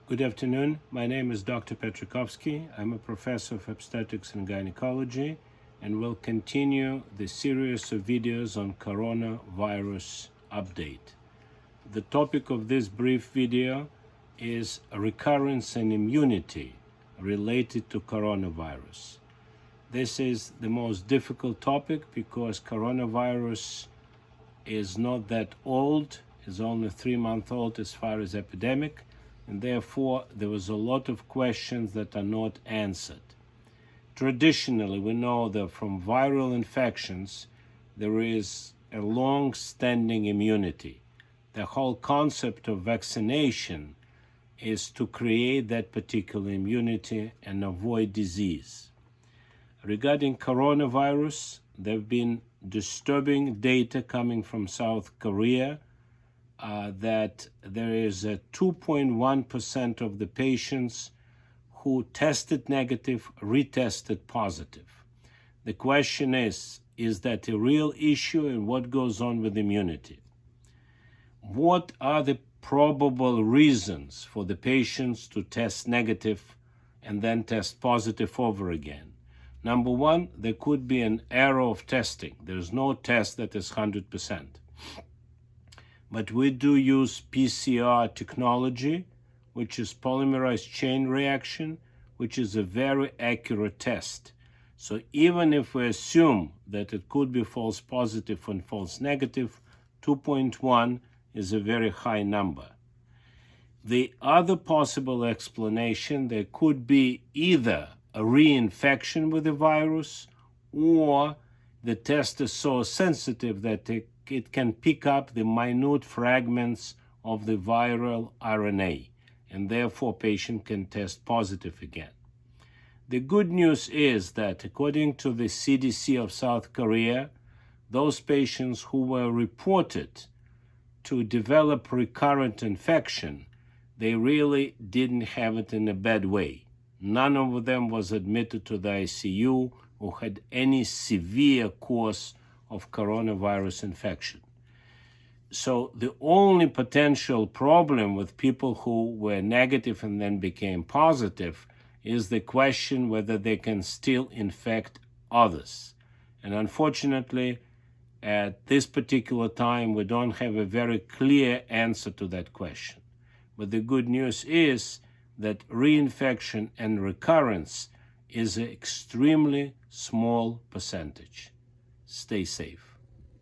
Good afternoon. My name is Dr. Petrikovsky. I'm a professor of obstetrics and gynecology, and will continue the series of videos on coronavirus update. The topic of this brief video is recurrence and immunity related to coronavirus. This is the most difficult topic because coronavirus is not that old, is only 3-month-old as far as epidemic, and therefore there was a lot of questions that are not answered. Traditionally, we know that from viral infections, there is a long-standing immunity. The whole concept of vaccination is to create that particular immunity and avoid disease. Regarding coronavirus, there have been disturbing data coming from South Korea that there is a 2.1% of the patients who tested negative retested positive. The question is that a real issue, and what goes on with immunity? What are the probable reasons for the patients to test negative and then test positive over again? Number one, there could be an error of testing. There's no test that is 100%. But we do use PCR technology, which is polymerase chain reaction, which is a very accurate test. So even if we assume that it could be false positive and false negative, 2.1 is a very high number. The other possible explanation, there could be either a reinfection with the virus, or the test is so sensitive that it can pick up the minute fragments of the viral RNA, and therefore patient can test positive again. The good news is that according to the CDC of South Korea, those patients who were reported to develop recurrent infection, they really didn't have it in a bad way. None of them was admitted to the ICU or had any severe course of coronavirus infection. So the only potential problem with people who were negative and then became positive is the question whether they can still infect others. And unfortunately, at this particular time, we don't have a very clear answer to that question. But the good news is that reinfection and recurrence is an extremely small percentage. Stay safe.